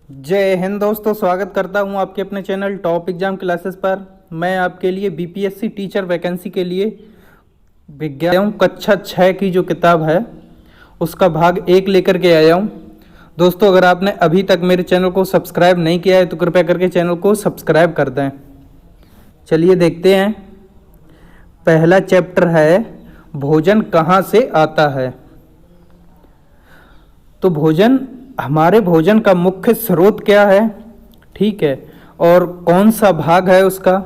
जय हिंद दोस्तों, स्वागत करता हूं आपके अपने चैनल टॉप एग्जाम क्लासेस पर। मैं आपके लिए बीपीएससी टीचर वैकेंसी के लिए विज्ञान कक्षा 6 की जो किताब है उसका भाग 1 लेकर के आया हूं। दोस्तों, अगर आपने अभी तक मेरे चैनल को सब्सक्राइब नहीं किया है तो कृपया करके चैनल को सब्सक्राइब कर दें। चलिए देखते हैं। पहला चैप्टर है भोजन कहाँ से आता है। तो हमारे भोजन का मुख्य स्रोत क्या है, ठीक है, और कौन सा भाग है उसका।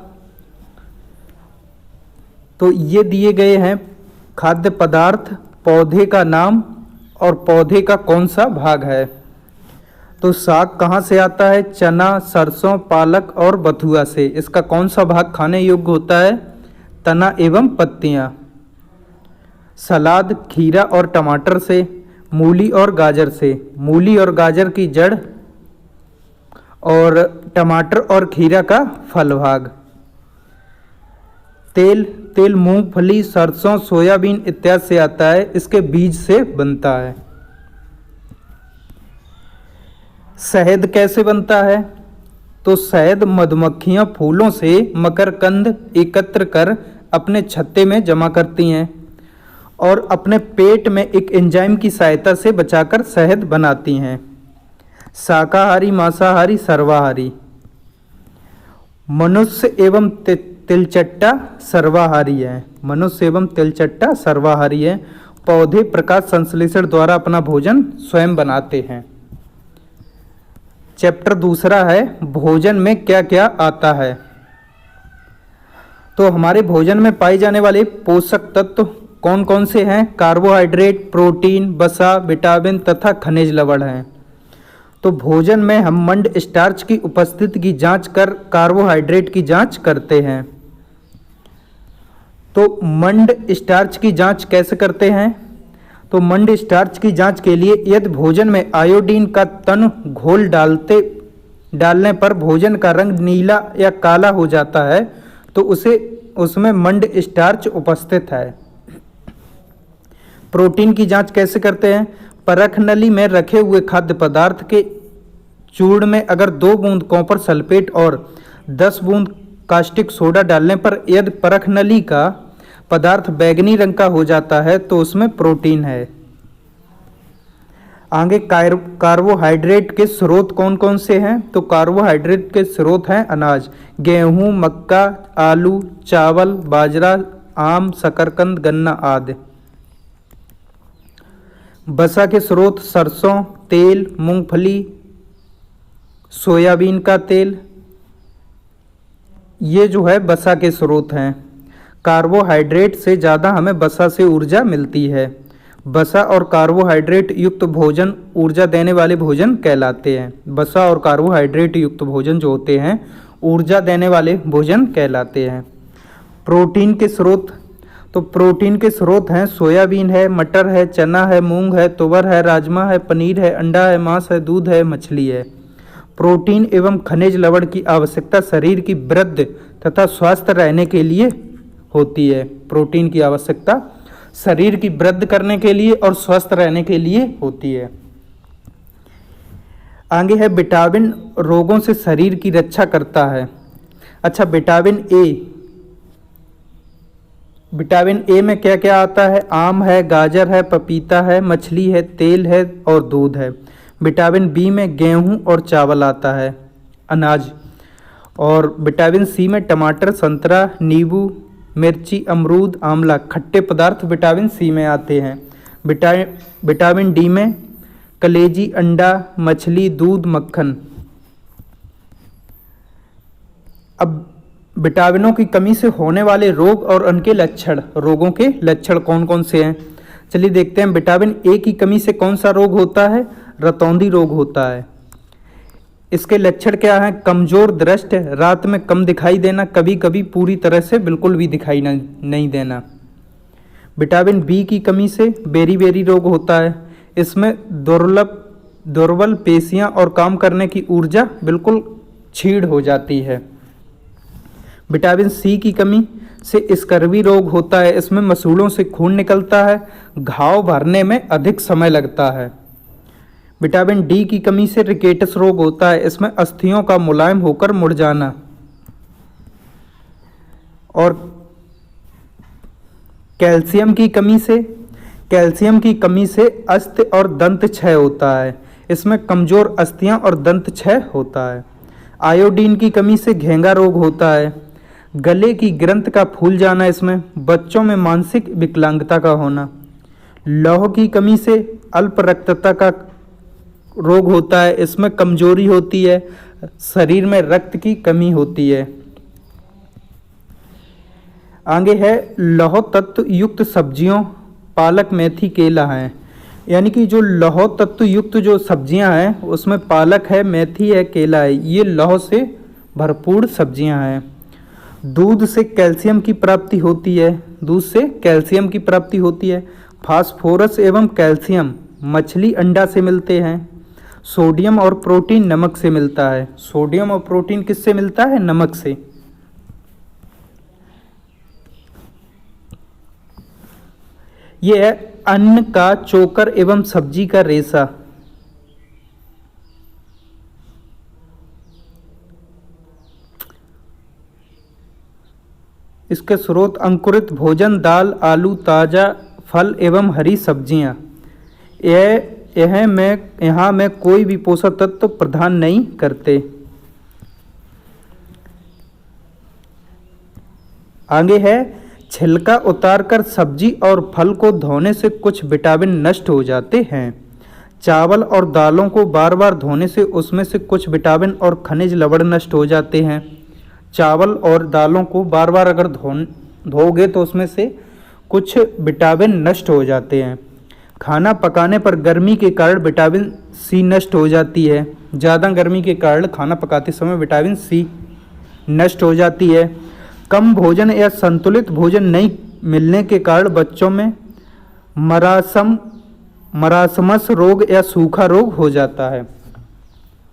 तो ये दिए गए हैं खाद्य पदार्थ, पौधे का नाम और पौधे का कौन सा भाग है। तो साग कहाँ से आता है? चना, सरसों, पालक और बथुआ से। इसका कौन सा भाग खाने योग्य होता है? तना एवं पत्तियां। सलाद खीरा और टमाटर से, मूली और गाजर से। मूली और गाजर की जड़ और टमाटर और खीरा का फल भाग। तेल मूंगफली, सरसों, सोयाबीन इत्यादि से आता है, इसके बीज से बनता है। शहद कैसे बनता है? तो शहद मधुमक्खियां फूलों से मकरकंद एकत्र कर अपने छत्ते में जमा करती हैं और अपने पेट में एक एंजाइम की सहायता से बचाकर शहद बनाती हैं। शाकाहारी, मांसाहारी, सर्वाहारी। मनुष्य एवं तिलचट्टा सर्वाहारी है। मनुष्य एवं तिलचट्टा सर्वाहारी है। पौधे प्रकाश संश्लेषण द्वारा अपना भोजन स्वयं बनाते हैं। चैप्टर दूसरा है भोजन में क्या क्या आता है। तो हमारे भोजन में पाए जाने वाले पोषक तत्व कौन कौन से हैं? कार्बोहाइड्रेट, प्रोटीन, वसा, विटामिन तथा खनिज लवण हैं। तो भोजन में हम मंड स्टार्च की उपस्थिति की जांच कर कार्बोहाइड्रेट की जांच करते हैं। तो मंड स्टार्च की जांच कैसे करते हैं? तो मंड स्टार्च की जांच के लिए यदि भोजन में आयोडीन का तन घोल डालने पर भोजन का रंग नीला या काला हो जाता है तो उसमें मंड स्टार्च उपस्थित है। प्रोटीन की जांच कैसे करते हैं? परख नली में रखे हुए खाद्य पदार्थ के चूर्ण में अगर 2 बूंद कॉपर सल्फेट और 10 बूंद कास्टिक सोडा डालने पर यदि परख नली का पदार्थ बैंगनी रंग का हो जाता है तो उसमें प्रोटीन है। आगे कार्बोहाइड्रेट के स्रोत कौन कौन से हैं? तो कार्बोहाइड्रेट के स्रोत हैं अनाज, गेहूं, मक्का, आलू, चावल, बाजरा, आम, शकरकंद, गन्ना आदि। वसा के स्रोत सरसों तेल, मूंगफली, सोयाबीन का तेल, ये जो है वसा के स्रोत हैं। कार्बोहाइड्रेट से ज़्यादा हमें वसा से ऊर्जा मिलती है। वसा और कार्बोहाइड्रेट युक्त भोजन ऊर्जा देने वाले भोजन कहलाते हैं। वसा और कार्बोहाइड्रेट युक्त भोजन जो होते हैं ऊर्जा देने वाले भोजन कहलाते हैं। प्रोटीन के स्रोत, तो प्रोटीन के स्रोत हैं सोयाबीन है, मटर है, चना है, मूंग है, तुअर है, राजमा है, पनीर है, अंडा है, मांस है, दूध है, मछली है। प्रोटीन एवं खनिज लवण की आवश्यकता शरीर की वृद्धि तथा स्वस्थ रहने के लिए होती है। प्रोटीन की आवश्यकता शरीर की वृद्धि करने के लिए और स्वस्थ रहने के लिए होती है। आगे है विटामिन रोगों से शरीर की रक्षा करता है। अच्छा, विटामिन ए में क्या क्या आता है? आम है, गाजर है, पपीता है, मछली है, तेल है और दूध है। विटामिन बी में गेहूं और चावल आता है, अनाज। और विटामिन सी में टमाटर, संतरा, नींबू, मिर्ची, अमरूद, आंवला, खट्टे पदार्थ विटामिन सी में आते हैं। विटामिन डी में कलेजी, अंडा, मछली, दूध, मक्खन। अब विटामिनों की कमी से होने वाले रोग और उनके लक्षण, रोगों के लक्षण कौन कौन से हैं? चलिए देखते हैं। विटामिन ए की कमी से कौन सा रोग होता है? रतौंधी रोग होता है। इसके लक्षण क्या हैं? कमजोर दृष्टि, रात में कम दिखाई देना, कभी कभी पूरी तरह से बिल्कुल भी दिखाई नहीं देना। विटामिन बी की कमी से बेरी रोग होता है। इसमें दुर्बल पेशियां और काम करने की ऊर्जा बिल्कुल क्षीण हो जाती है। विटामिन सी की कमी से स्कर्वी रोग होता है। इसमें मसूड़ों से खून निकलता है, घाव भरने में अधिक समय लगता है। विटामिन डी की कमी से रिकेटस रोग होता है, इसमें अस्थियों का मुलायम होकर मुड़ जाना। और कैल्शियम की कमी से अस्थि और दंत क्षय होता है, इसमें कमजोर अस्थियां और दंत क्षय होता है। आयोडीन की कमी से घेंगा रोग होता है। गले की ग्रंथ का फूल जाना, इसमें बच्चों में मानसिक विकलांगता का होना। लौह की कमी से अल्प रक्तता का रोग होता है, इसमें कमजोरी होती है, शरीर में रक्त की कमी होती है। आगे है लौह तत्व युक्त सब्जियों, पालक, मेथी, केला हैं। यानी कि जो लौह तत्व युक्त जो सब्जियां हैं उसमें पालक है, मेथी है, केला है, ये लौह से भरपूर सब्जियां हैं। दूध से कैल्शियम की प्राप्ति होती है। फास्फोरस एवं कैल्शियम मछली अंडा से मिलते हैं। सोडियम और प्रोटीन नमक से मिलता है। सोडियम और प्रोटीन किससे मिलता है? नमक से। यह है अन्न का चोकर एवं सब्जी का रेशा। इसके स्रोत अंकुरित भोजन, दाल, आलू, ताजा फल एवं हरी सब्जियां। यहाँ में कोई भी पोषक तत्व प्रदान नहीं करते। आगे है छिलका उतारकर सब्जी और फल को धोने से कुछ विटामिन नष्ट हो जाते हैं। चावल और दालों को बार बार धोने से उसमें से कुछ विटामिन और खनिज लवण नष्ट हो जाते हैं। चावल और दालों को बार बार अगर धोओगे तो उसमें से कुछ विटामिन नष्ट हो जाते हैं। खाना पकाने पर गर्मी के कारण विटामिन सी नष्ट हो जाती है। ज़्यादा गर्मी के कारण खाना पकाते समय विटामिन सी नष्ट हो जाती है। कम भोजन या संतुलित भोजन नहीं मिलने के कारण बच्चों में मरासमस रोग या सूखा रोग हो जाता है।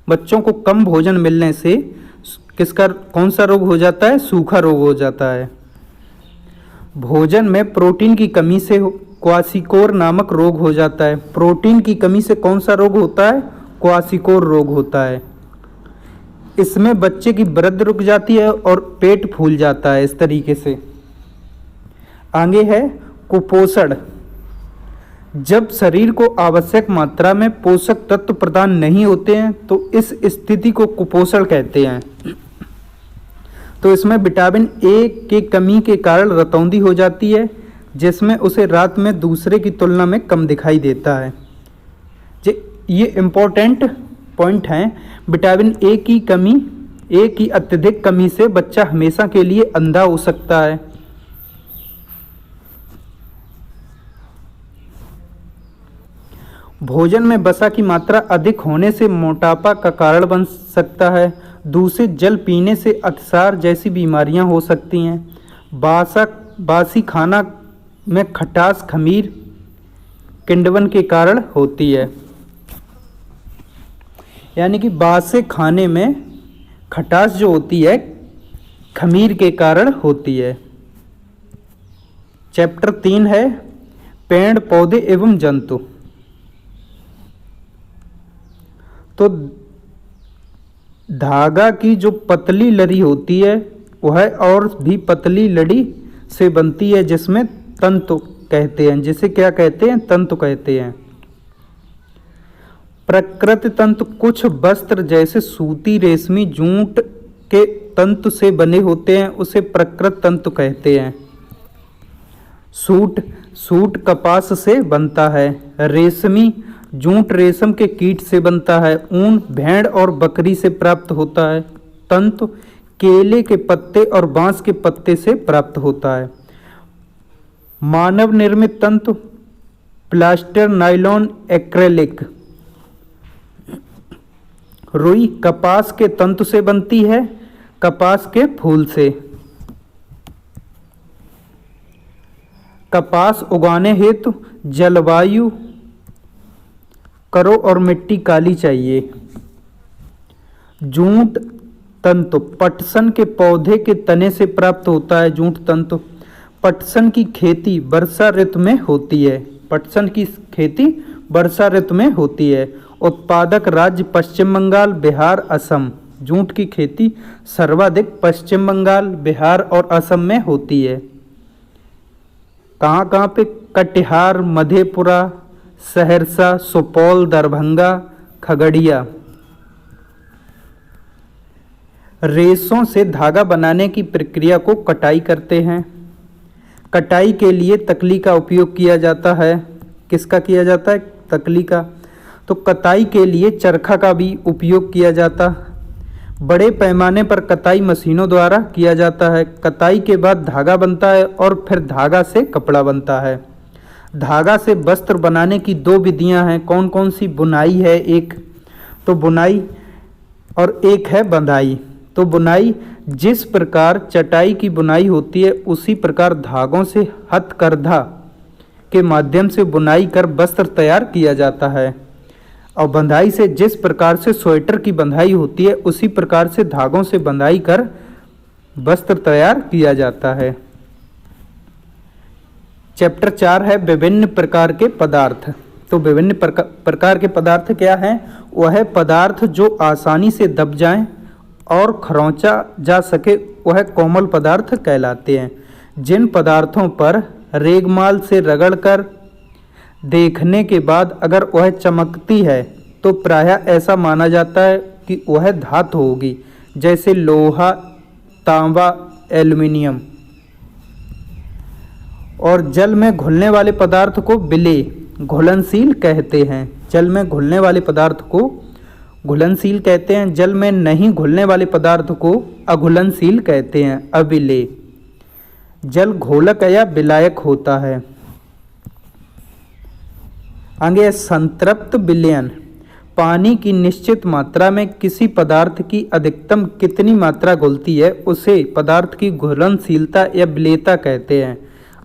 बच्चों को कम भोजन मिलने से कौन सा रोग हो जाता है? सूखा रोग हो जाता है। भोजन में प्रोटीन की कमी से क्वाशिकोर नामक रोग हो जाता है। प्रोटीन की कमी से कौन सा रोग होता है? क्वाशिकोर रोग होता है। इसमें बच्चे की वृद्धि रुक जाती है और पेट फूल जाता है। इस तरीके से आगे है कुपोषण। जब शरीर को आवश्यक मात्रा में पोषक तत्व प्रदान नहीं होते हैं तो इस स्थिति को कुपोषण कहते हैं। तो इसमें विटामिन ए की कमी के कारण रतौंधी हो जाती है, जिसमें उसे रात में दूसरे की तुलना में कम दिखाई देता है। ये इम्पोर्टेंट पॉइंट हैं। विटामिन ए की अत्यधिक कमी से बच्चा हमेशा के लिए अंधा हो सकता है। भोजन में वसा की मात्रा अधिक होने से मोटापा का कारण बन सकता है। दूषित जल पीने से अतिसार जैसी बीमारियां हो सकती हैं। बासी खाना में खटास खमीर किण्वन के कारण होती है। यानी कि बासे खाने में खटास जो होती है खमीर के कारण होती है। चैप्टर 3 है पेड़ पौधे एवं जंतु। तो धागा की जो पतली लड़ी होती है वह और भी पतली लड़ी से बनती है, जिसमें तंतु कहते हैं। जिसे क्या कहते हैं? तंतु कहते हैं। प्रकृति तंतु कुछ वस्त्र जैसे सूती, रेशमी, जूट के तंतु से बने होते हैं, उसे प्रकृति तंतु कहते हैं। सूट कपास से बनता है। रेशमी जूट रेशम के कीट से बनता है। ऊन भेड़ और बकरी से प्राप्त होता है। तंतु केले के पत्ते और बांस के पत्ते से प्राप्त होता है। मानव निर्मित तंतु प्लास्टर, नायलॉन, एक्रेलिक। रुई कपास के तंतु से बनती है, कपास के फूल से। कपास उगाने हेतु जलवायु करो और मिट्टी काली चाहिए। जूट तंतु पटसन के पौधे के तने से प्राप्त होता है। जूट तंतु पटसन की खेती वर्षा ऋतु में होती है। पटसन की खेती वर्षा ऋतु में होती है उत्पादक राज्य पश्चिम बंगाल, बिहार, असम। जूट की खेती सर्वाधिक पश्चिम बंगाल, बिहार और असम में होती है। कहाँ कहाँ पे? कटिहार, मधेपुरा, सहरसा, सुपौल, दरभंगा, खगड़िया। रेशों से धागा बनाने की प्रक्रिया को कटाई कहते हैं। कटाई के लिए तकली का उपयोग किया जाता है। किसका किया जाता है? तकली का। तो कताई के लिए चरखा का भी उपयोग किया जाता। बड़े पैमाने पर कताई मशीनों द्वारा किया जाता है। कताई के बाद धागा बनता है और फिर धागा से कपड़ा बनता है। धागा से वस्त्र बनाने की दो विधियां हैं। कौन कौन सी? बुनाई है एक, तो बुनाई, और एक है बंधाई। तो बुनाई, जिस प्रकार चटाई की बुनाई होती है उसी प्रकार धागों से हथकरघा के माध्यम से बुनाई कर वस्त्र तैयार किया जाता है। और बंधाई से, जिस प्रकार से स्वेटर की बंधाई होती है उसी प्रकार से धागों से बंधाई कर वस्त्र तैयार किया जाता है। चैप्टर 4 है विभिन्न प्रकार के पदार्थ। तो विभिन्न प्रकार के पदार्थ क्या हैं? वह है पदार्थ जो आसानी से दब जाएं और खरोंचा जा सके, वह कोमल पदार्थ कहलाते हैं। जिन पदार्थों पर रेगमाल से रगड़कर देखने के बाद अगर वह चमकती है तो प्रायः ऐसा माना जाता है कि वह धातु होगी, जैसे लोहा, तांबा, एल्युमिनियम। और जल में घुलने वाले पदार्थ को विलेय, घुलनशील कहते हैं। जल में घुलने वाले पदार्थ को घुलनशील कहते हैं। जल में नहीं घुलने वाले पदार्थ को अघुलनशील कहते हैं, अविलेय। जल घोलक या विलायक होता है। आगे संतृप्त विलयन, पानी की निश्चित मात्रा में किसी पदार्थ की अधिकतम कितनी मात्रा घुलती है उसे पदार्थ की घुलनशीलता या विलेयता कहते हैं,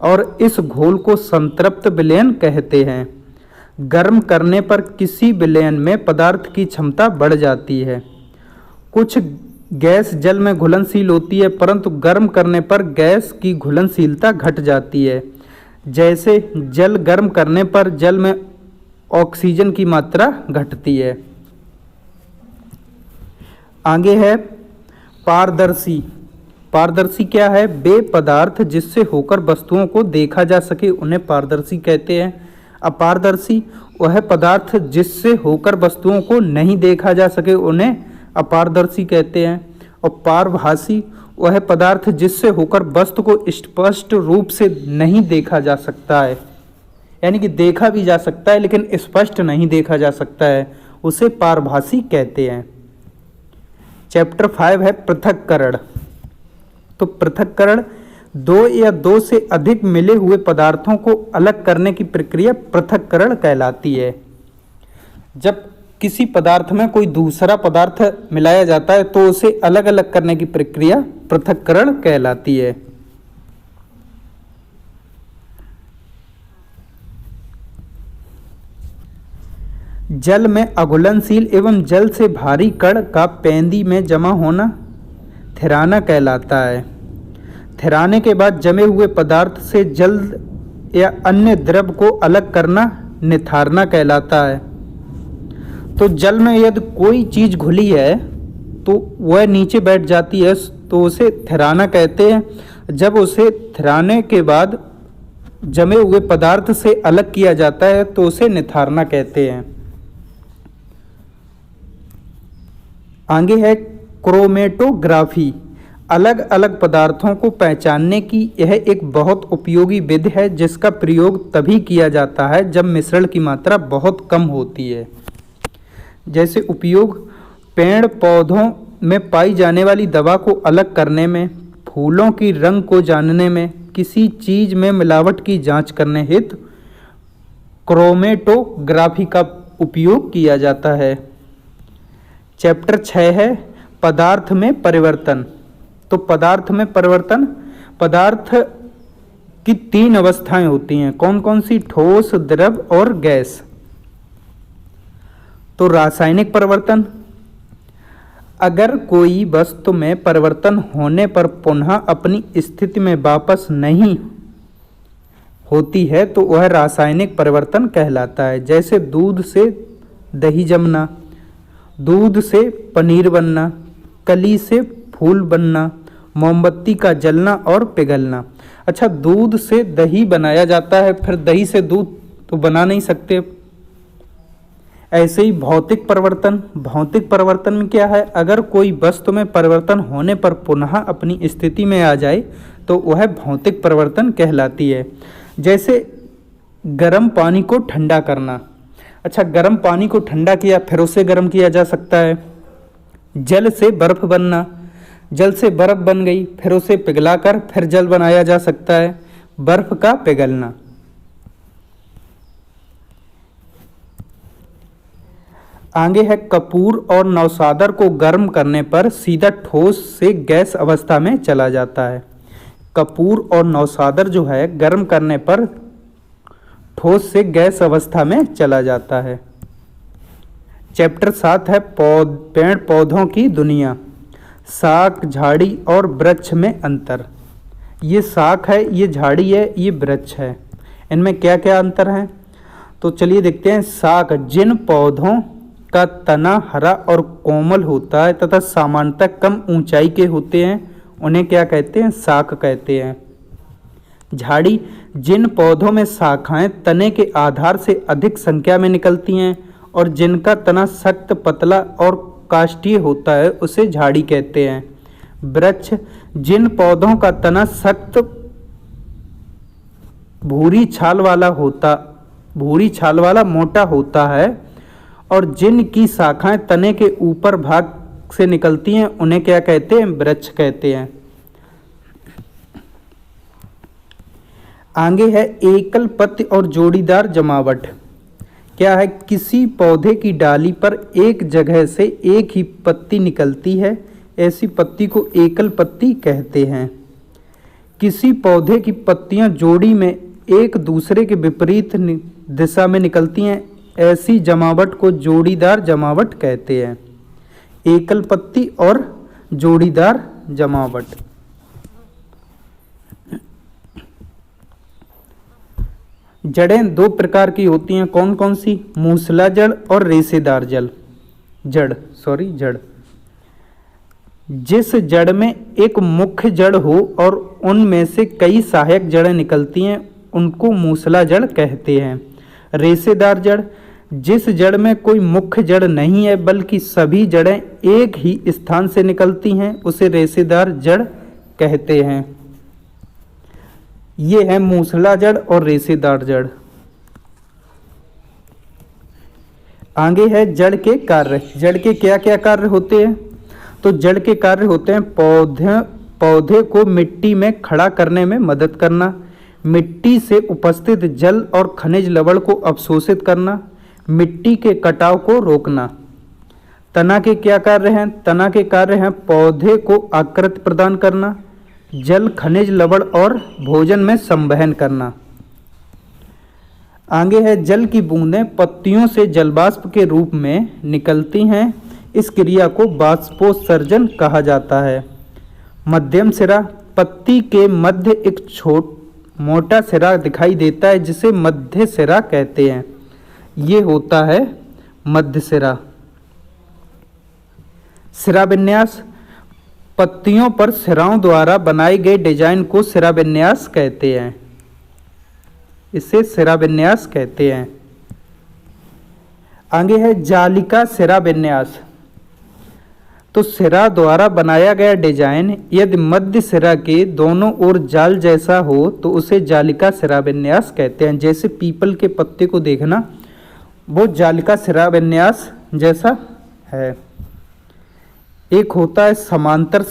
और इस घोल को संतृप्त विलयन कहते हैं। गर्म करने पर किसी विलयन में पदार्थ की क्षमता बढ़ जाती है। कुछ गैस जल में घुलनशील होती है परंतु गर्म करने पर गैस की घुलनशीलता घट जाती है। जैसे जल गर्म करने पर जल में ऑक्सीजन की मात्रा घटती है। आगे है पारदर्शी। पारदर्शी क्या है? वे पदार्थ जिससे होकर वस्तुओं को देखा जा सके उन्हें पारदर्शी कहते हैं। अपारदर्शी वह पदार्थ जिससे होकर वस्तुओं को नहीं देखा जा सके उन्हें अपारदर्शी कहते हैं। और पारभासी वह पदार्थ जिससे होकर वस्तु को स्पष्ट रूप से नहीं देखा जा सकता है, यानी कि देखा भी जा सकता है लेकिन स्पष्ट नहीं देखा जा सकता है, उसे पारभासी कहते हैं। चैप्टर 5 है पृथक्करण। तो पृथक्करण दो या दो से अधिक मिले हुए पदार्थों को अलग करने की प्रक्रिया पृथक्करण कहलाती है। जब किसी पदार्थ में कोई दूसरा पदार्थ मिलाया जाता है तो उसे अलग अलग करने की प्रक्रिया पृथक्करण कहलाती है। जल में अघुलनशील एवं जल से भारी कण का पेंदी में जमा होना थिराना कहलाता है। थिराने के बाद जमे हुए पदार्थ से जल या अन्य द्रव को अलग करना निथारना कहलाता है। तो जल में यदि कोई चीज़ घुली है तो वह नीचे बैठ जाती है तो उसे थिराना कहते हैं। जब उसे थिराने के बाद जमे हुए पदार्थ से अलग किया जाता है तो उसे निथारना कहते हैं। आगे है क्रोमेटोग्राफी। अलग अलग पदार्थों को पहचानने की यह एक बहुत उपयोगी विधि है जिसका प्रयोग तभी किया जाता है जब मिश्रण की मात्रा बहुत कम होती है। जैसे उपयोग पेड़ पौधों में पाई जाने वाली दवा को अलग करने में, फूलों की रंग को जानने में, किसी चीज़ में मिलावट की जांच करने हेतु क्रोमेटोग्राफी का उपयोग किया जाता है। चैप्टर 6 है पदार्थ में परिवर्तन। तो पदार्थ में परिवर्तन, पदार्थ की 3 अवस्थाएं होती हैं। कौन कौन सी? ठोस, द्रव और गैस। तो रासायनिक परिवर्तन, अगर कोई वस्तु में परिवर्तन होने पर पुनः अपनी स्थिति में वापस नहीं होती है तो वह रासायनिक परिवर्तन कहलाता है। जैसे दूध से दही जमना, दूध से पनीर बनना, कली से फूल बनना, मोमबत्ती का जलना और पिघलना। अच्छा, दूध से दही बनाया जाता है, फिर दही से दूध तो बना नहीं सकते। ऐसे ही भौतिक परिवर्तन, भौतिक परिवर्तन में क्या है, अगर कोई वस्तु में परिवर्तन होने पर पुनः अपनी स्थिति में आ जाए तो वह भौतिक परिवर्तन कहलाती है। जैसे गर्म पानी को ठंडा करना। अच्छा, गर्म पानी को ठंडा किया फिर उसे गर्म किया जा सकता है। जल से बर्फ बनना, जल से बर्फ बन गई फिर उसे पिघलाकर फिर जल बनाया जा सकता है। बर्फ का पिघलना। आगे है कपूर और नौसादर को गर्म करने पर सीधा ठोस से गैस अवस्था में चला जाता है। कपूर और नौसादर जो है गर्म करने पर ठोस से गैस अवस्था में चला जाता है। चैप्टर 7 है पेड़ पौधों की दुनिया। शाक, झाड़ी और वृक्ष में अंतर। ये शाक है, ये झाड़ी है, ये वृक्ष है। इनमें क्या क्या अंतर है तो चलिए देखते हैं। शाक, जिन पौधों का तना हरा और कोमल होता है तथा सामान्यतः कम ऊंचाई के होते हैं, उन्हें क्या कहते हैं, शाक कहते हैं। झाड़ी, जिन पौधों में शाखाएं तने के आधार से अधिक संख्या में निकलती हैं और जिनका तना सख्त, पतला और काष्ठीय होता है उसे झाड़ी कहते हैं। वृक्ष, जिन पौधों का तना सख्त भूरी छाल वाला मोटा होता है और जिनकी शाखाएं तने के ऊपर भाग से निकलती हैं उन्हें क्या कहते हैं, वृक्ष कहते हैं। आगे है एकल पत्ती और जोड़ीदार जमावट। क्या है, किसी पौधे की डाली पर एक जगह से एक ही पत्ती निकलती है, ऐसी पत्ती को एकल पत्ती कहते हैं। किसी पौधे की पत्तियां जोड़ी में एक दूसरे के विपरीत दिशा में निकलती हैं, ऐसी जमावट को जोड़ीदार जमावट कहते हैं। एकल पत्ती और जोड़ीदार जमावट। जड़ें दो प्रकार की होती हैं, कौन कौन सी, मूसला जड़ और रेशेदार जड़। जिस जड़ में एक मुख्य जड़ हो और उनमें से कई सहायक जड़ें निकलती हैं उनको मूसला जड़ कहते हैं। रेशेदार जड़, जिस जड़ में कोई मुख्य जड़ नहीं है बल्कि सभी जड़ें एक ही स्थान से निकलती हैं उसे रेशेदार जड़ कहते हैं। ये है मूसला जड़ और रेशेदार जड़। आगे है जड़ के कार्य। जड़ के क्या क्या कार्य होते हैं तो जड़ के कार्य होते हैं पौधे को मिट्टी में खड़ा करने में मदद करना, मिट्टी से उपस्थित जल और खनिज लवण को अवशोषित करना, मिट्टी के कटाव को रोकना। तना के क्या कार्य हैं, तना के कार्य हैं पौधे को आकृति प्रदान करना, जल, खनिज लवण और भोजन में संवहन करना। आगे है जल की बूंदें पत्तियों से जलवाष्प के रूप में निकलती हैं, इस क्रिया को बाष्पोत्सर्जन कहा जाता है। मध्यम सिरा, पत्ती के मध्य एक मोटा सिरा दिखाई देता है जिसे मध्य सिरा कहते हैं, ये होता है मध्य सिरा। सिरा विन्यास, पत्तियों पर सिराओं द्वारा बनाए गए डिजाइन को सिरा विन्यास कहते हैं, इसे सिरा विन्यास कहते हैं। आगे है जालिका सिरा विन्यास। तो सिरा द्वारा बनाया गया डिजाइन यदि मध्य सिरा के दोनों ओर जाल जैसा हो तो उसे जालिका सिरा विन्यास कहते हैं। जैसे पीपल के पत्ते को देखना, वो जालिका सिरा विन्यास जैसा है। एक होता है समांतर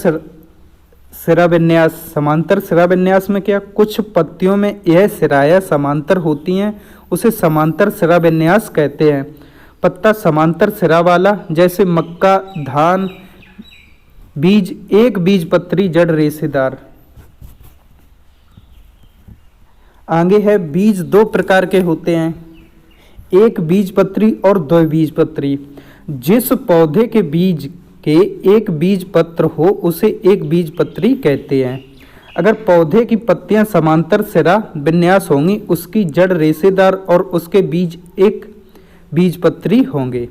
सिरा विन्यास। समांतर सिरा विन्यास में क्या, कुछ पत्तियों में यह सिराएं समांतर होती हैं, उसे समांतर सिरा विन्यास कहते हैं। पत्ता समांतर सिरा वाला, जैसे मक्का, धान, बीज एक बीजपत्री, जड़ रेशेदार। आगे है बीज दो प्रकार के होते हैं, एक बीजपत्री और द्विबीजपत्री। जिस पौधे के बीज के एक बीज पत्र हो उसे एक बीजपत्री कहते हैं। अगर पौधे की पत्तियां समांतर सिरा विन्यास होंगी, उसकी जड़ रेशेदार और उसके बीज एक बीजपत्री होंगे।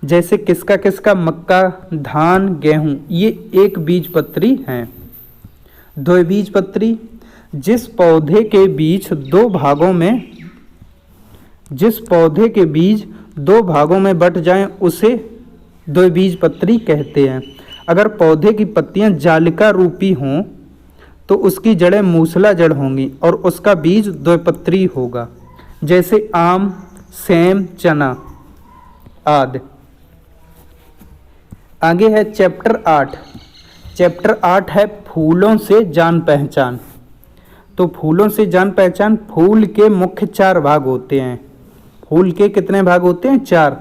जैसे किसका किसका, मक्का, धान, गेहूं, ये एक बीजपत्री हैं। द्विबीजपत्री, जिस पौधे के बीज दो भागों में बट जाएं उसे द्विबीजपत्री कहते हैं। अगर पौधे की पत्तियां जालिका रूपी हों तो उसकी जड़ें मूसला जड़ होंगी और उसका बीज द्विपत्री होगा। जैसे आम, सेम, चना आदि। आगे है चैप्टर 8। चैप्टर 8 है फूलों से जान पहचान। तो फूलों से जान पहचान, फूल के मुख्य 4 भाग होते हैं। फूल के कितने भाग होते हैं? 4।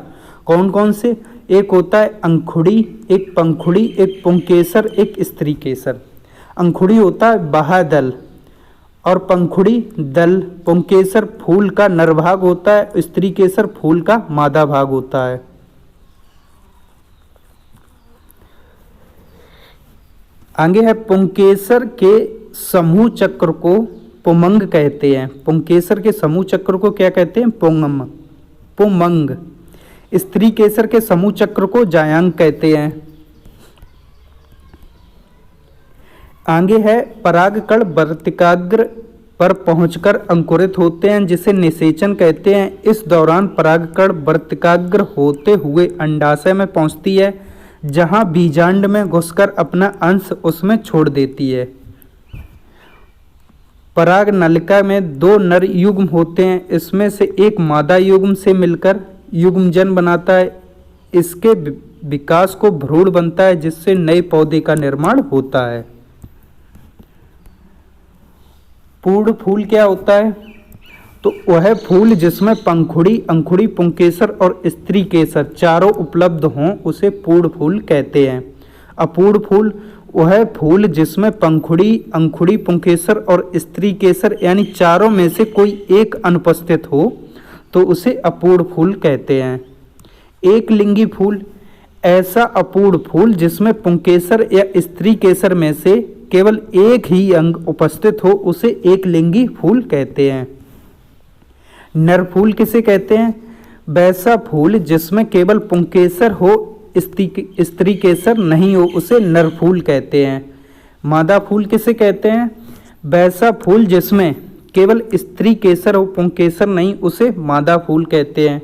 कौन कौन से? एक होता है अंखुड़ी, एक पंखुड़ी, एक पुंकेसर, एक स्त्री केसर। अंखुड़ी होता है बाह्यदल और पंखुड़ी दल। पुंकेसर फूल का नर भाग होता है, स्त्री केसर फूल का मादा भाग होता है। आगे है पुंकेसर के समूह चक्र को पुमंग कहते हैं। पुंकेसर के समूह चक्र को क्या कहते हैं? पुमंग। स्त्री केसर के समूह चक्र को जायांग कहते हैं। आगे है परागकण वर्तिकाग्र पर पहुंचकर अंकुरित होते हैं, जिसे निषेचन कहते हैं। इस दौरान परागकण वर्तिकाग्र होते हुए अंडाशय में पहुंचती है, जहां बीजांड में घुसकर अपना अंश उसमें छोड़ देती है। पराग नलिका में 2 नर युग्म होते हैं। इसमें से एक मादा युग्म से मिलकर युग्मजन बनाता है। इसके विकास को भ्रूण बनता है, जिससे नए पौधे का निर्माण होता है। पूर्ण फूल क्या होता है? तो वह फूल जिसमें पंखुड़ी, अंखुड़ी, पुंकेसर और स्त्री केसर चारों उपलब्ध हों उसे पूर्ण फूल कहते हैं। अपूर्ण फूल वह फूल जिसमें पंखुड़ी, अंखुड़ी, पुंकेसर और स्त्री केसर यानी चारों में से कोई एक अनुपस्थित हो तो उसे अपूर्ण फूल कहते हैं। एक लिंगी फूल, ऐसा अपूर्ण फूल जिसमें पुंकेसर या स्त्री केसर में से केवल एक ही अंग उपस्थित हो उसे एक लिंगी फूल कहते हैं। नर फूल किसे कहते हैं? वैसा फूल जिसमें केवल पुंकेसर हो, स्त्री केसर नहीं हो उसे नर फूल कहते हैं। मादा फूल किसे कहते हैं? वैसा फूल जिसमें केवल स्त्री केसर हो, पुंकेसर नहीं, उसे मादा फूल कहते हैं।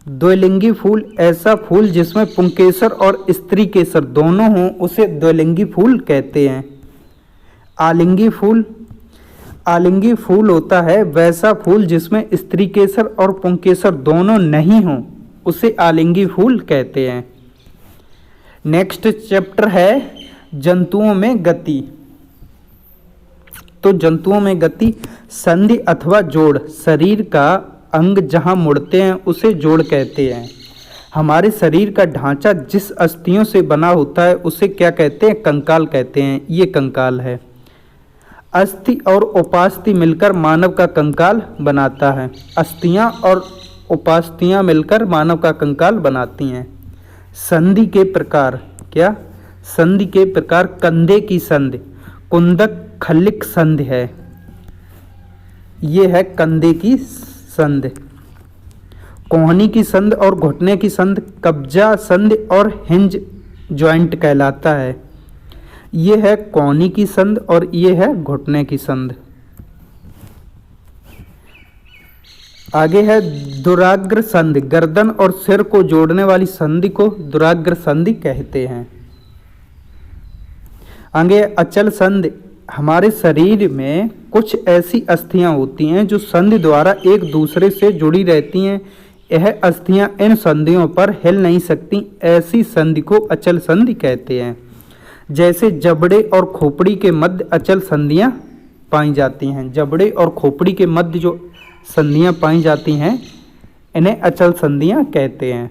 द्विलिंगी फूल, ऐसा फूल जिसमें पुंकेसर और स्त्री केसर दोनों हों उसे द्विलिंगी फूल कहते हैं। आलिंगी फूल, आलिंगी फूल होता है वैसा फूल जिसमें स्त्री केसर और पुंकेसर दोनों नहीं हों उसे आलिंगी फूल कहते हैं। नेक्स्ट चैप्टर है जंतुओं में गति। तो जंतुओं में गति, संधि अथवा जोड़, शरीर का अंग जहां मुड़ते हैं उसे जोड़ कहते हैं। हमारे शरीर का ढांचा जिस अस्थियों से बना होता है उसे क्या कहते हैं? कंकाल कहते हैं। ये कंकाल है। अस्थि और उपास्थि मिलकर मानव का कंकाल बनाता है। अस्थियां और उपास्थियां मिलकर मानव का कंकाल बनाती हैं। संधि के प्रकार क्या? संधि के प्रकार कंधे की संधि, कुंदक खल्लिक संधि है। ये है कंधे की संधि। कोहनी की संधि और घुटने की संधि कब्जा संधि और हिंज जॉइंट कहलाता है। ये है कोहनी की संधि और ये है घुटने की संधि। आगे है दुराग्र संधि, गर्दन और सिर को जोड़ने वाली संधि को दुराग्र संधि कहते हैं। आगे अचल संधि, हमारे शरीर में कुछ ऐसी अस्थियां होती हैं जो संधि द्वारा एक दूसरे से जुड़ी रहती हैं। यह अस्थियां इन संधियों पर हिल नहीं सकती, ऐसी संधि को अचल संधि कहते हैं। जैसे जबड़े और खोपड़ी के मध्य अचल संधियां पाई जाती हैं। जबड़े और खोपड़ी के मध्य जो संधियां पाई जाती हैं इन्हें अचल संधियां कहते हैं।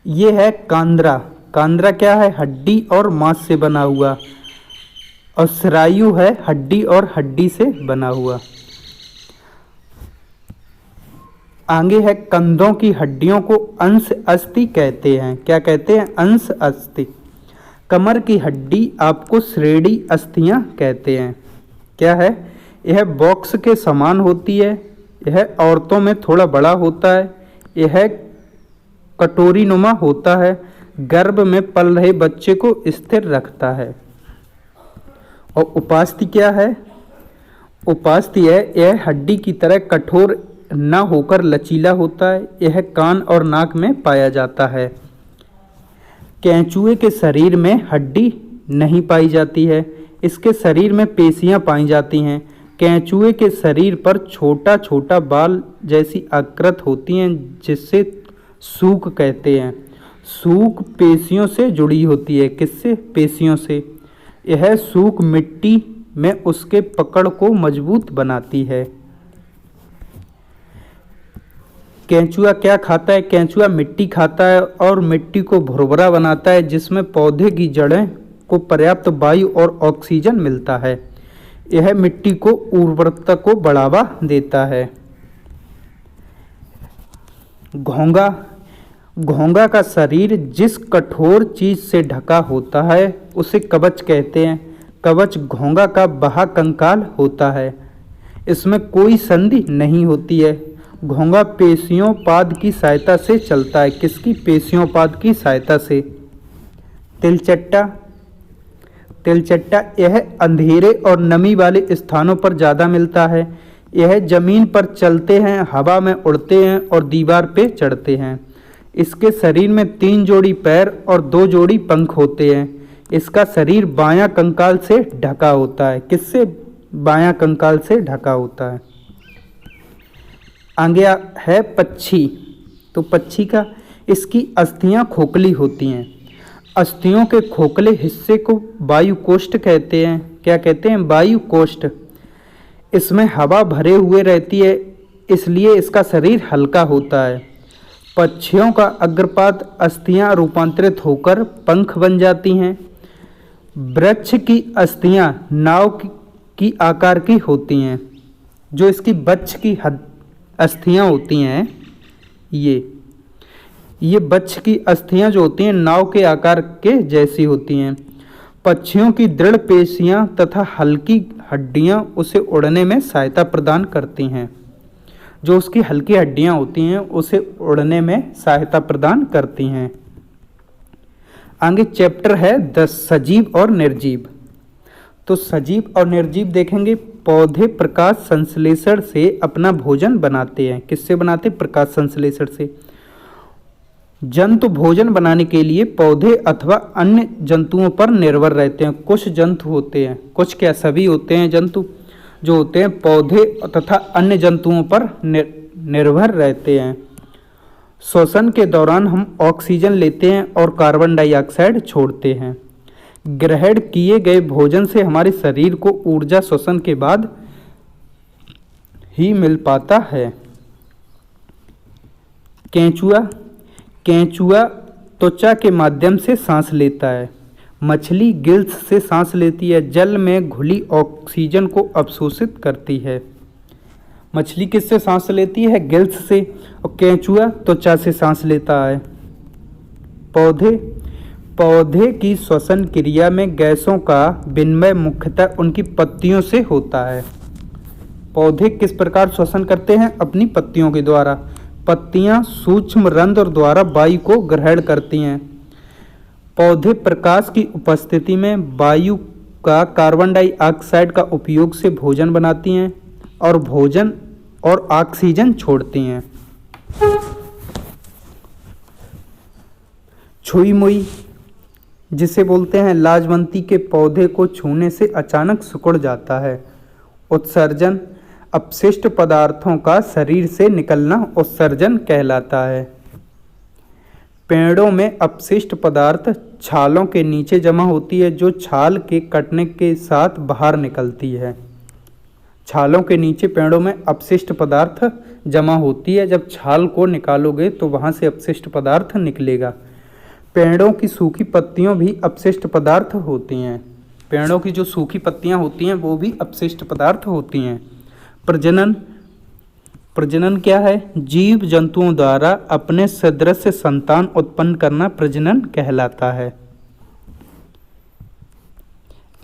ये है कांद्रा। कांद्रा क्या है? हड्डी और मांस से बना हुआ। और स्नायु है हड्डी और हड्डी से बना हुआ। आगे है कंधों की हड्डियों को अंश अस्थि कहते हैं। क्या कहते हैं? अंश अस्थि। कमर की हड्डी आपको श्रेणी अस्थियां कहते हैं। क्या है? यह बॉक्स के समान होती है। यह औरतों में थोड़ा बड़ा होता है। यह कटोरी नुमा होता है। गर्भ में पल रहे बच्चे को स्थिर रखता है। और उपास्थि क्या है? उपास्थि है यह हड्डी की तरह कठोर न होकर लचीला होता है। यह कान और नाक में पाया जाता है। केंचुए के शरीर में हड्डी नहीं पाई जाती है। इसके शरीर में पेशियां पाई जाती हैं। केंचुए के शरीर पर छोटा छोटा बाल जैसी आकृत होती हैं जिससे सूक कहते हैं। सूक पेशियों से जुड़ी होती है। किससे? पेशियों से। यह सूक मिट्टी में उसके पकड़ को मजबूत बनाती है। केंचुआ क्या खाता है? केंचुआ मिट्टी खाता है और मिट्टी को भुरभुरा बनाता है जिसमें पौधे की जड़ें को पर्याप्त वायु और ऑक्सीजन मिलता है। यह मिट्टी को उर्वरता को बढ़ावा देता है। घोंगा। घोंगा का शरीर जिस कठोर चीज से ढका होता है उसे कवच कहते हैं। कवच घोंगा का बाह्य कंकाल होता है। इसमें कोई संधि नहीं होती है। घोंगा पेशियों पाद की सहायता से चलता है। किसकी? पेशियों पाद की सहायता से। तिलचट्टा। तिलचट्टा यह अंधेरे और नमी वाले स्थानों पर ज़्यादा मिलता है। यह जमीन पर चलते हैं, हवा में उड़ते हैं और दीवार पे चढ़ते हैं। इसके शरीर में 3 जोड़ी पैर और 2 जोड़ी पंख होते हैं। इसका शरीर बायां कंकाल से ढका होता है। किससे? बायां कंकाल से ढका होता है। आगे है पक्षी। तो पक्षी का इसकी अस्थियां खोखली होती हैं। अस्थियों के खोखले हिस्से को वायुकोष्ठ कहते हैं। क्या कहते हैं? वायुकोष्ठ। इसमें हवा भरे हुए रहती है इसलिए इसका शरीर हल्का होता है। पक्षियों का अग्रपाद अस्थियां रूपांतरित होकर पंख बन जाती हैं। वृक्ष की अस्थियां नाव की आकार की होती हैं। जो इसकी वृक्ष की अस्थियां होती हैं ये वृक्ष की अस्थियां जो होती हैं नाव के आकार के जैसी होती हैं। पक्षियों की दृढ़ पेशियां तथा हल्की हड्डियां उसे उड़ने में सहायता प्रदान करती हैं। जो उसकी हल्की हड्डियां होती हैं उसे उड़ने में सहायता प्रदान करती हैं। आगे चैप्टर है 10 सजीव और निर्जीव। तो सजीव और निर्जीव देखेंगे। पौधे प्रकाश संश्लेषण से अपना भोजन बनाते हैं। किससे बनाते? प्रकाश संश्लेषण से। जंतु भोजन बनाने के लिए पौधे अथवा अन्य जंतुओं पर निर्भर रहते हैं। कुछ जंतु होते हैं, कुछ क्या सभी होते हैं जंतु जो होते हैं पौधे तथा अन्य जंतुओं पर निर्भर रहते हैं। श्वसन के दौरान हम ऑक्सीजन लेते हैं और कार्बन डाइऑक्साइड छोड़ते हैं। ग्रहण किए गए भोजन से हमारे शरीर को ऊर्जा श्वसन के बाद ही मिल पाता है। केंचुआ। केंचुआ त्वचा के माध्यम से सांस लेता है। मछली गिल्स से सांस लेती है। जल में घुली ऑक्सीजन को अवशोषित करती है। मछली किससे सांस लेती है? गिल्स से। और केंचुआ त्वचा से सांस लेता है। पौधे की श्वसन क्रिया में गैसों का विनिमय मुख्यतः उनकी पत्तियों से होता है। पौधे किस प्रकार श्वसन करते हैं? अपनी पत्तियों के द्वारा। पत्तियां सूक्ष्म रंध्र द्वारा वायु को ग्रहण करती हैं। पौधे प्रकाश की उपस्थिति में वायु का कार्बन डाइऑक्साइड का उपयोग से भोजन बनाती हैं और भोजन और ऑक्सीजन छोड़ती हैं। छुई मुई जिसे बोलते हैं लाजवंती के पौधे को छूने से अचानक सिकुड़ जाता है। उत्सर्जन अपशिष्ट पदार्थों का शरीर से निकलना उत्सर्जन कहलाता है। पेड़ों में अपशिष्ट पदार्थ छालों के नीचे जमा होती है जो छाल के कटने के साथ बाहर निकलती है। छालों के नीचे पेड़ों में अपशिष्ट पदार्थ जमा होती है। जब छाल को निकालोगे तो वहाँ से अपशिष्ट पदार्थ निकलेगा। पेड़ों की सूखी पत्तियों भी अपशिष्ट पदार्थ होती हैं। पेड़ों की जो सूखी पत्तियां होती हैं वो भी अपशिष्ट पदार्थ होती हैं। प्रजनन क्या है? जीव जंतुओं द्वारा अपने सदृश संतान उत्पन्न करना प्रजनन कहलाता है।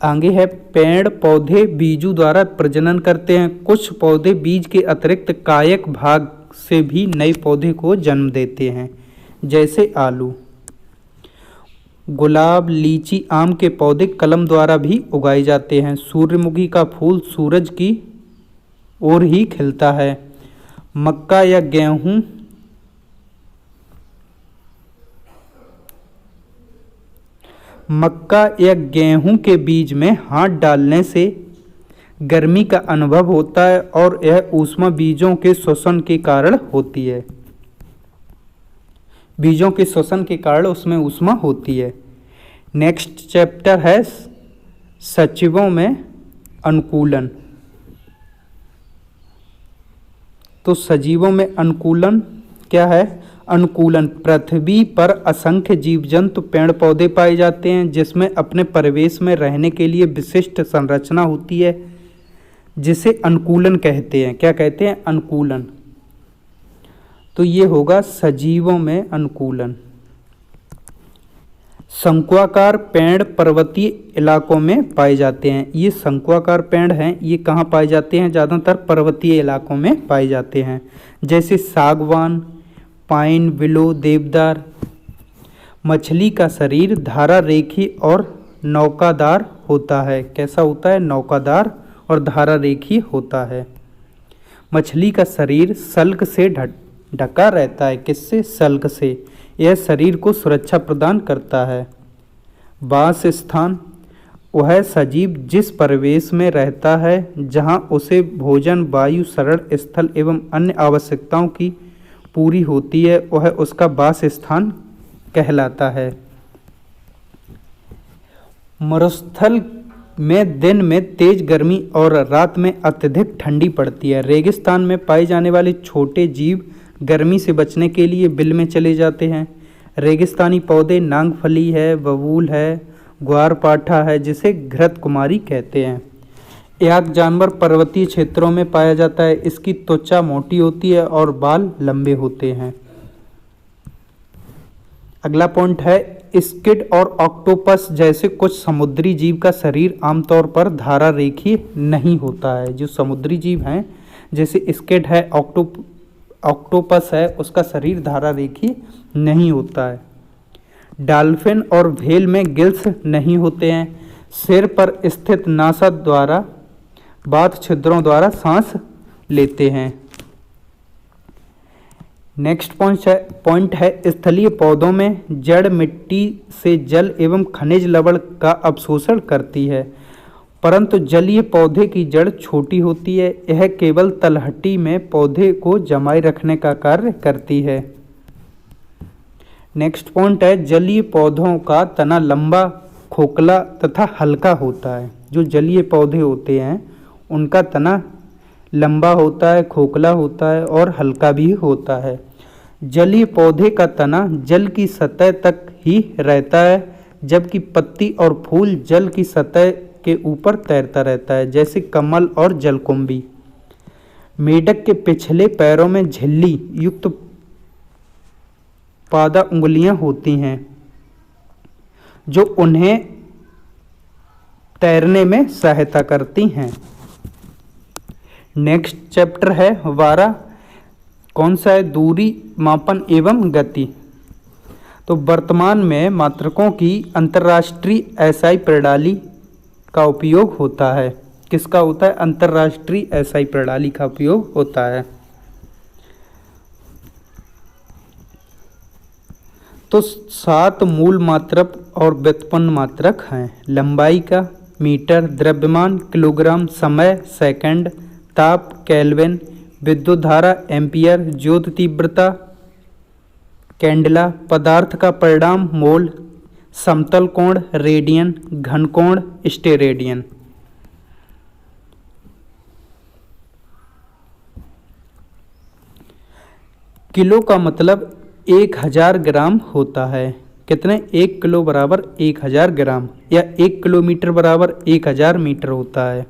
आगे है पेड़ पौधे बीजों द्वारा प्रजनन करते हैं। कुछ पौधे बीज के अतिरिक्त कायक भाग से भी नए पौधे को जन्म देते हैं, जैसे आलू। गुलाब, लीची, आम के पौधे कलम द्वारा भी उगाए जाते हैं। सूर्यमुखी का फूल सूरज की ओर ही खिलता है। मक्का या गेहूं के बीज में हाथ डालने से गर्मी का अनुभव होता है और यह ऊष्मा बीजों के श्वसन के कारण होती है। बीजों के श्वसन के कारण उसमें ऊष्मा होती है। नेक्स्ट चैप्टर है सजीवों में अनुकूलन। तो सजीवों में अनुकूलन क्या है? अनुकूलन पृथ्वी पर असंख्य जीव जंतु पेड़ पौधे पाए जाते हैं जिसमें अपने परिवेश में रहने के लिए विशिष्ट संरचना होती है, जिसे अनुकूलन कहते हैं। क्या कहते हैं? अनुकूलन। तो ये होगा सजीवों में अनुकूलन। शंक्वाकार पेड़ पर्वतीय इलाकों में पाए जाते हैं। ये शंक्वाकार पेड़ हैं, ये कहाँ पाए जाते हैं? ज़्यादातर पर्वतीय इलाकों में पाए जाते हैं, जैसे सागवान, पाइन, विलो, देवदार। मछली का शरीर धारा रेखी और नौकादार होता है। कैसा होता है? नौकादार और धारा रेखी होता है। मछली का शरीर सल्क से ढका रहता है। किससे? सल्क से। यह शरीर को सुरक्षा प्रदान करता है। वास स्थान वह सजीव जिस परिवेश में रहता है जहां उसे भोजन, वायु, शरण स्थल एवं अन्य आवश्यकताओं की पूरी होती है, वह उसका वास स्थान कहलाता है। मरुस्थल में दिन में तेज गर्मी और रात में अत्यधिक ठंडी पड़ती है। रेगिस्तान में पाए जाने वाले छोटे जीव गर्मी से बचने के लिए बिल में चले जाते हैं। रेगिस्तानी पौधे नांगफली है, बबूल है, ग्वारपाठा है, जिसे घृत कुमारी कहते हैं। याक जानवर पर्वतीय क्षेत्रों में पाया जाता है। इसकी त्वचा मोटी होती है और बाल लंबे होते हैं। अगला पॉइंट है स्क्विड और ऑक्टोपस जैसे कुछ समुद्री जीव का शरीर आमतौर पर धारा रेखीय नहीं होता है। जो समुद्री जीव हैं जैसे स्क्विड है, ऑक्टोपस है, उसका शरीर धारा रेखीय नहीं होता है। डॉल्फिन और व्हेल में गिल्स नहीं होते हैं। सिर पर स्थित नासा द्वारा बात छिद्रों द्वारा सांस लेते हैं। नेक्स्ट पॉइंट है स्थलीय पौधों में जड़ मिट्टी से जल एवं खनिज लवण का अवशोषण करती है, परंतु जलीय पौधे की जड़ छोटी होती है। यह केवल तलहटी में पौधे को जमाए रखने का कार्य करती है। नेक्स्ट पॉइंट है जलीय पौधों का तना लंबा, खोखला तथा हल्का होता है। जो जलीय पौधे होते हैं उनका तना लंबा होता है, खोखला होता है और हल्का भी होता है। जलीय पौधे का तना जल की सतह तक ही रहता है, जबकि पत्ती और फूल जल की सतह के ऊपर तैरता रहता है, जैसे कमल और जलकुंभी। मेढक के पिछले पैरों में झिल्ली युक्त पादा उंगलियां होती हैं, जो उन्हें तैरने में सहायता करती हैं। नेक्स्ट चैप्टर है वारा। कौन सा है? दूरी, मापन एवं गति। तो वर्तमान में मात्रकों की अंतर्राष्ट्रीय एसआई प्रणाली का उपयोग होता है। किसका होता है? अंतर्राष्ट्रीय एसआई प्रणाली का उपयोग होता है। तो 7 मूल मात्रक और व्युत्पन्न मात्रक हैं। लंबाई का मीटर, द्रव्यमान किलोग्राम, समय सेकंड, ताप केल्विन, विद्युत धारा एम्पियर, ज्योति तीव्रता कैंडेला, पदार्थ का परिमाण मोल, समतल कोण रेडियन, घन कोण स्टेरेडियन। किलो का मतलब 1000 ग्राम होता है। कितने? 1 किलो बराबर 1000 ग्राम, या 1 किलोमीटर बराबर 1000 मीटर होता है।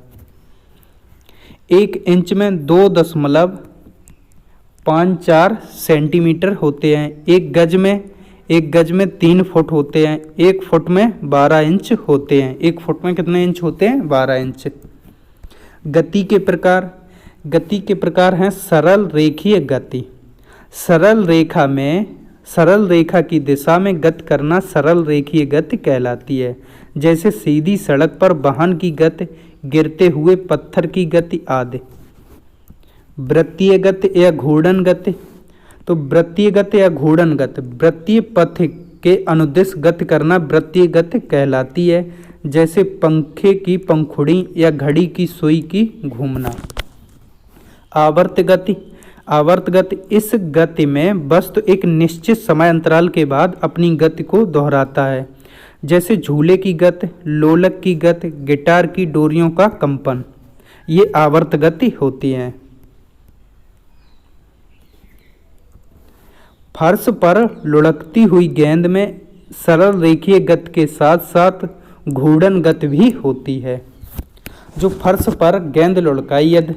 1 इंच में 2.54 सेंटीमीटर होते हैं। 1 गज में एक गज में 3 फुट होते हैं, 1 फुट में 12 इंच होते हैं। 1 फुट में कितने इंच होते हैं? 12 इंच। गति के प्रकार, गति के प्रकार हैं सरल रेखीय गति। सरल रेखा की दिशा में गति करना सरल रेखीय गति कहलाती है। जैसे सीधी सड़क पर वाहन की गति, गिरते हुए पत्थर की गति आदि। वृत्तीय गति या घूर्णन गति, तो वृत्तीय गति या घूर्णन गति, वृत्तीय पथ के अनुदिश गति करना वृत्तीय गति कहलाती है। जैसे पंखे की पंखुड़ी या घड़ी की सुई की घूमना। आवर्त गति, आवर्त गति, इस गति में वस्तु एक निश्चित समय अंतराल के बाद अपनी गति को दोहराता है। जैसे झूले की गति, लोलक की गति, गिटार की डोरियों का कंपन, ये आवर्त गति होती है। फर्श पर लुढ़कती हुई गेंद में सरल रेखीय गति के साथ साथ घूर्णन गति भी होती है। जो फर्श पर गेंद लुढ़काई यदि,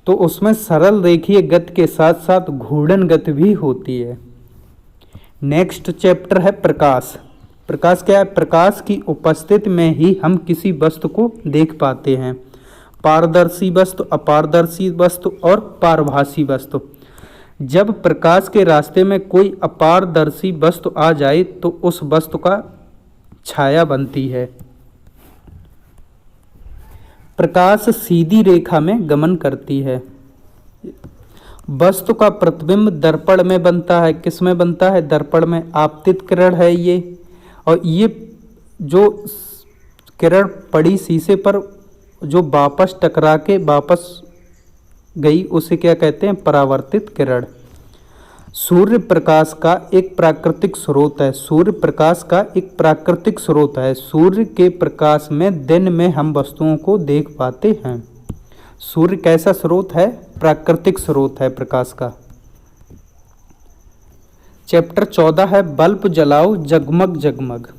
तो उसमें सरल रेखीय गति के साथ साथ घूर्णन गति भी होती है। नेक्स्ट चैप्टर है प्रकाश। प्रकाश क्या है? प्रकाश की उपस्थिति में ही हम किसी वस्तु को देख पाते हैं। पारदर्शी वस्तु, अपारदर्शी वस्तु और पारभासी वस्तु। जब प्रकाश के रास्ते में कोई अपारदर्शी वस्तु आ जाए तो उस वस्तु का छाया बनती है। प्रकाश सीधी रेखा में गमन करती है। वस्तु का प्रतिबिंब दर्पण में बनता है। किस में बनता है? दर्पण में। आपतित किरण है ये, और ये जो किरण पड़ी शीशे पर जो वापस टकरा के वापस गई उसे क्या कहते हैं? परावर्तित किरण। सूर्य प्रकाश का एक प्राकृतिक स्रोत है। सूर्य प्रकाश का एक प्राकृतिक स्रोत है। सूर्य के प्रकाश में दिन में हम वस्तुओं को देख पाते हैं। सूर्य कैसा स्रोत है? प्राकृतिक स्रोत है प्रकाश का। चैप्टर 14 है बल्ब जलाओ जगमग जगमग।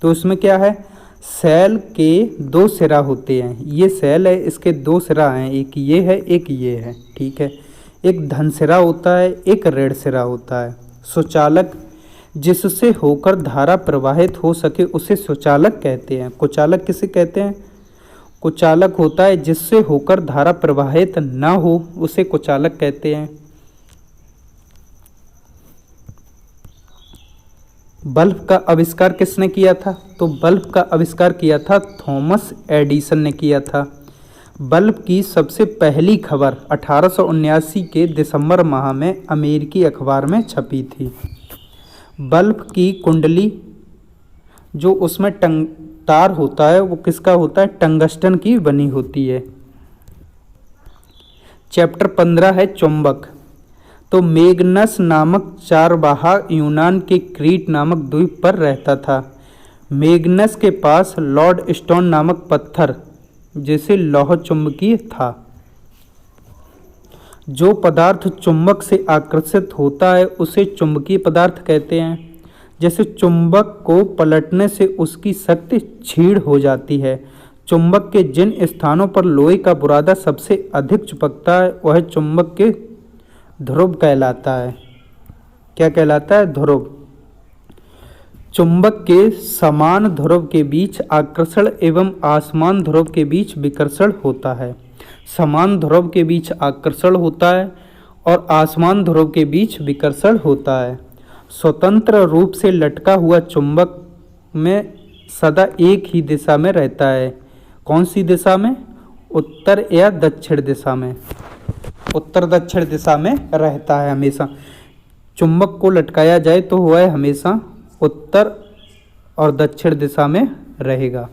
तो इसमें क्या है? सेल के 2 सिरा होते हैं। ये सेल है, इसके 2 सिरा हैं, एक ये है एक ये है, ठीक है। एक धन सिरा होता है, एक ऋण सिरा होता है। सुचालक, जिससे होकर धारा प्रवाहित हो सके उसे सुचालक कहते हैं। कुचालक किसे कहते हैं? कुचालक होता है जिससे होकर धारा प्रवाहित ना हो उसे कुचालक कहते हैं। बल्ब का आविष्कार किसने किया था? तो बल्ब का आविष्कार किया था थॉमस एडिसन ने किया था। बल्ब की सबसे पहली खबर 1879 के दिसंबर माह में अमेरिकी अखबार में छपी थी। बल्ब की कुंडली जो उसमें तार होता है वो किसका होता है? टंगस्टन की बनी होती है। चैप्टर 15 है चुंबक। तो मेगनस नामक चारवाहा यूनान के क्रीट नामक द्वीप पर रहता था। मेगनस के पास लॉर्ड स्टोन नामक पत्थर जैसे लौह चुंबकीय था। जो पदार्थ चुंबक से आकर्षित होता है उसे चुंबकीय पदार्थ कहते हैं। जैसे चुंबक को पलटने से उसकी शक्ति क्षीण हो जाती है। चुंबक के जिन स्थानों पर लोहे का बुरादा सबसे अधिक चिपकता है वह चुंबक के ध्रुव कहलाता है। क्या कहलाता है? ध्रुव। चुंबक के समान ध्रुव के बीच आकर्षण एवं असमान ध्रुव के बीच विकर्षण होता है। समान ध्रुव के बीच आकर्षण होता है और असमान ध्रुव के बीच विकर्षण होता है। स्वतंत्र रूप से लटका हुआ चुंबक में सदा एक ही दिशा में रहता है। कौन सी दिशा में? उत्तर या दक्षिण दिशा में। उत्तर दक्षिण दिशा में रहता है हमेशा। चुंबक को लटकाया जाए तो वह हमेशा उत्तर और दक्षिण दिशा में रहेगा।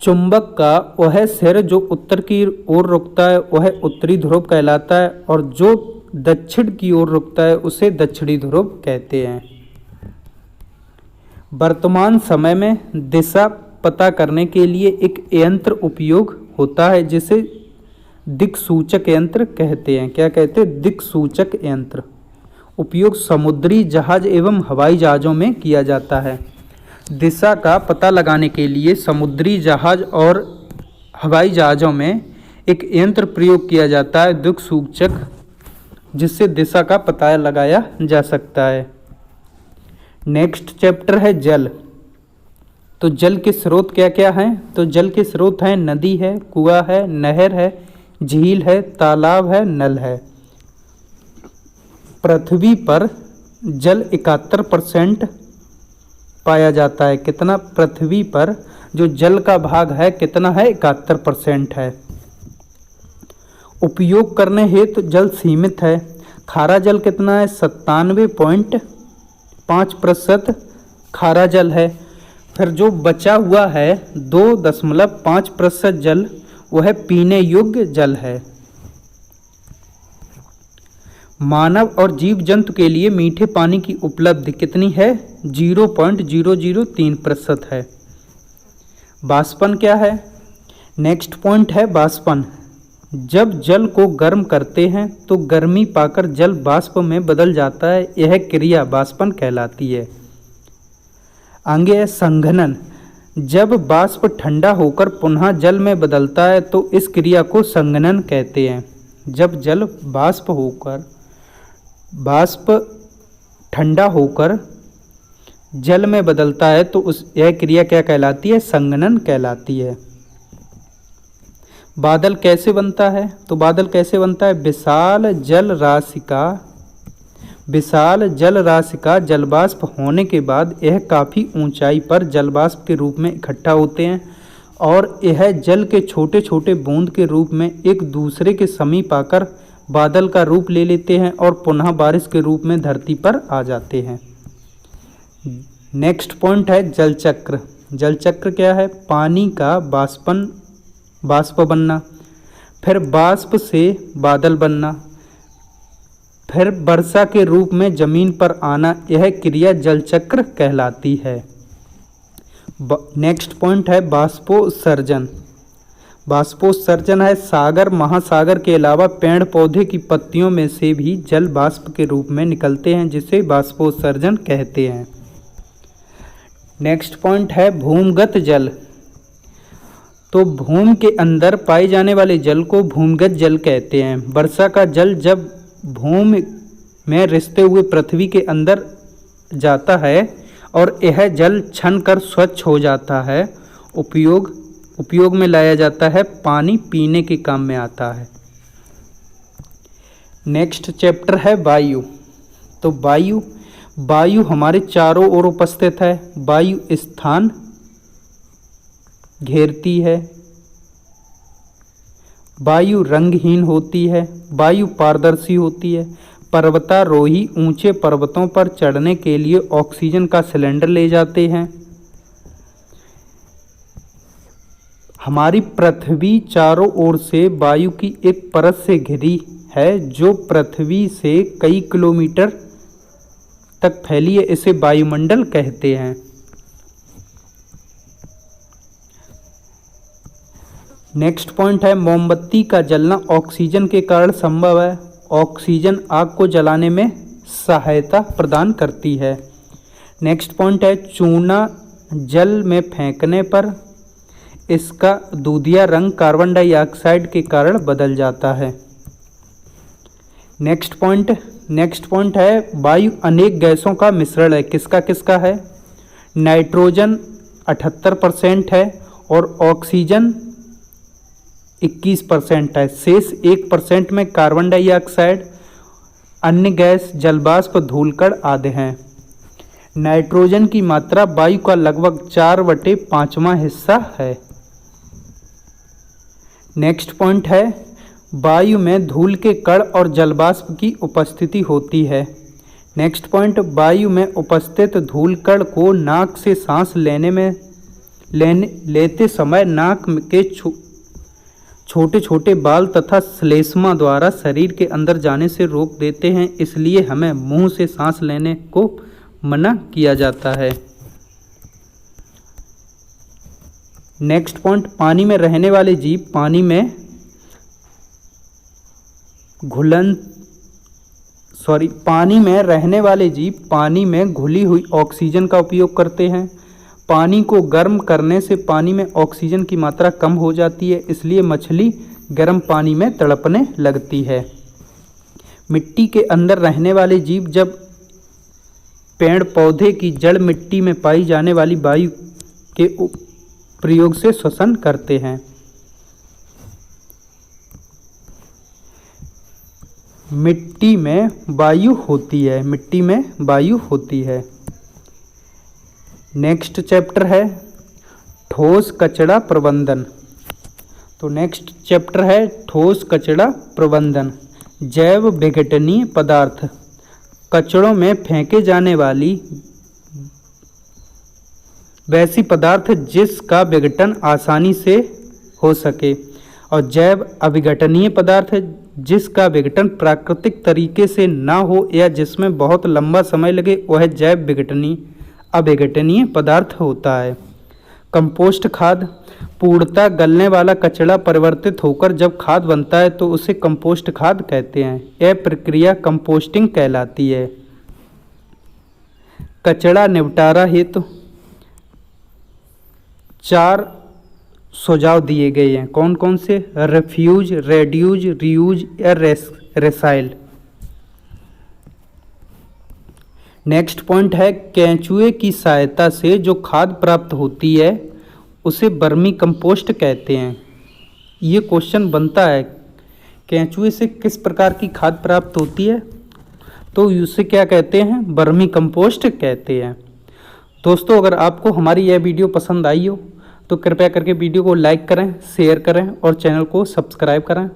चुंबक का वह सिर जो उत्तर की ओर रुकता है वह उत्तरी ध्रुव कहलाता है और जो दक्षिण की ओर रुकता है उसे दक्षिणी ध्रुव कहते हैं। वर्तमान समय में दिशा पता करने के लिए एक यंत्र उपयोग होता है जिसे दिक्सूचक यंत्र कहते हैं। क्या कहते हैं? दिक्सूचक यंत्र। उपयोग समुद्री जहाज एवं हवाई जहाज़ों में किया जाता है। दिशा का पता लगाने के लिए समुद्री जहाज और हवाई जहाज़ों में एक यंत्र प्रयोग किया जाता है, दिक्सूचक जिससे दिशा का पता लगाया जा सकता है। नेक्स्ट चैप्टर है जल। तो जल के स्रोत क्या क्या हैं? तो जल के स्रोत हैं नदी है, कुआं है, नहर है, झील है, तालाब है, नल है। पृथ्वी पर जल 71% पाया जाता है। कितना? पृथ्वी पर जो जल का भाग है कितना है? 71% है। उपयोग करने हेतु जल सीमित है। खारा जल कितना है? 97.5% खारा जल है। फिर जो बचा हुआ है 2.5% जल, वह पीने योग्य जल है। मानव और जीव जंतु के लिए मीठे पानी की उपलब्धि कितनी है? 0.003% है। बाष्पन क्या है? नेक्स्ट पॉइंट है बाष्पन। जब जल को गर्म करते हैं तो गर्मी पाकर जल बाष्प में बदल जाता है, यह क्रिया बाष्पन कहलाती है। आगे है संघनन। जब बाष्प ठंडा होकर पुनः जल में बदलता है तो इस क्रिया को संघनन कहते हैं। जब जल बाष्प ठंडा होकर जल में बदलता है तो यह क्रिया क्या कहलाती है? संघनन कहलाती है। बादल कैसे बनता है? तो बादल कैसे बनता है? विशाल जल राशि का जलवाष्प होने के बाद यह काफ़ी ऊंचाई पर जलवाष्प के रूप में इकट्ठा होते हैं और यह जल के छोटे छोटे बूंद के रूप में एक दूसरे के समीप आकर बादल का रूप ले लेते हैं और पुनः बारिश के रूप में धरती पर आ जाते हैं। नेक्स्ट पॉइंट है जल चक्र। जल चक्र क्या है? पानी का बाष्प बनना, फिर बाष्प से बादल बनना, फिर वर्षा के रूप में जमीन पर आना, यह क्रिया जल चक्र कहलाती है। नेक्स्ट पॉइंट है बाष्पोत्सर्जन। बाष्पोत्सर्जन है सागर महासागर के अलावा पेड़ पौधे की पत्तियों में से भी जल बाष्प के रूप में निकलते हैं, जिसे बाष्पोत्सर्जन कहते हैं। नेक्स्ट पॉइंट है भूमिगत जल। तो भूमि के अंदर पाए जाने वाले जल को भूमिगत जल कहते हैं। वर्षा का जल जब भूमि में रिसते हुए पृथ्वी के अंदर जाता है और यह जल छन कर स्वच्छ हो जाता है, उपयोग में लाया जाता है, पानी पीने के काम में आता है। नेक्स्ट चैप्टर है वायु। तो वायु हमारे चारों ओर उपस्थित है। वायु स्थान घेरती है। वायु रंगहीन होती है। वायु पारदर्शी होती है। पर्वतारोही ऊंचे पर्वतों पर चढ़ने के लिए ऑक्सीजन का सिलेंडर ले जाते हैं। हमारी पृथ्वी चारों ओर से वायु की एक परत से घिरी है जो पृथ्वी से कई किलोमीटर तक फैली है, इसे वायुमंडल कहते हैं। नेक्स्ट पॉइंट है मोमबत्ती का जलना ऑक्सीजन के कारण संभव है। ऑक्सीजन आग को जलाने में सहायता प्रदान करती है। नेक्स्ट पॉइंट है चूना जल में फेंकने पर इसका दूधिया रंग कार्बन डाइऑक्साइड के कारण बदल जाता है। नेक्स्ट पॉइंट है वायु अनेक गैसों का मिश्रण है। किसका किसका है? नाइट्रोजन 78% है और ऑक्सीजन 21% है। शेष 1% में कार्बन डाइऑक्साइड, अन्य गैस, जलवाष्प, धूलकण आदि हैं। नाइट्रोजन की मात्रा वायु का लगभग 4/5वां हिस्सा है। नेक्स्ट पॉइंट है वायु में धूल के कण और जलवाष्प की उपस्थिति होती है। नेक्स्ट पॉइंट वायु में उपस्थित धूल कण को नाक से सांस लेते समय नाक के छोटे छोटे बाल तथा श्लेष्मा द्वारा शरीर के अंदर जाने से रोक देते हैं, इसलिए हमें मुंह से सांस लेने को मना किया जाता है। नेक्स्ट पॉइंट पानी में रहने वाले जीव पानी में घुली हुई ऑक्सीजन का उपयोग करते हैं। पानी को गर्म करने से पानी में ऑक्सीजन की मात्रा कम हो जाती है, इसलिए मछली गर्म पानी में तड़पने लगती है। मिट्टी के अंदर रहने वाले जीव जब पेड़ पौधे की जड़ मिट्टी में पाई जाने वाली वायु के प्रयोग से श्वसन करते हैं। मिट्टी में वायु होती है, मिट्टी में वायु होती है। नेक्स्ट चैप्टर है ठोस कचरा प्रबंधन। तो नेक्स्ट चैप्टर है ठोस कचरा प्रबंधन। जैव विघटनीय पदार्थ, कचड़ों में फेंके जाने वाली वैसी पदार्थ जिसका विघटन आसानी से हो सके, और जैव अविघटनीय पदार्थ जिसका विघटन प्राकृतिक तरीके से ना हो या जिसमें बहुत लंबा समय लगे, वह जैव विघटनीय अविघटनीय पदार्थ होता है। कंपोस्ट खाद, पूर्णतः गलने वाला कचरा परिवर्तित होकर जब खाद बनता है तो उसे कंपोस्ट खाद कहते हैं। यह प्रक्रिया कंपोस्टिंग कहलाती है। कचरा निपटारा हेतु 4 सुझाव दिए गए हैं। कौन कौन से? रिफ्यूज, रेड्यूज, रीयूज या रिसाइल। नेक्स्ट पॉइंट है केंचुए की सहायता से जो खाद प्राप्त होती है उसे वर्मी कंपोस्ट कहते हैं। ये क्वेश्चन बनता है, केंचुए से किस प्रकार की खाद प्राप्त होती है, तो उसे क्या कहते हैं? वर्मी कंपोस्ट कहते हैं। दोस्तों, अगर आपको हमारी यह वीडियो पसंद आई हो तो कृपया करके वीडियो को लाइक करें, शेयर करें और चैनल को सब्सक्राइब करें।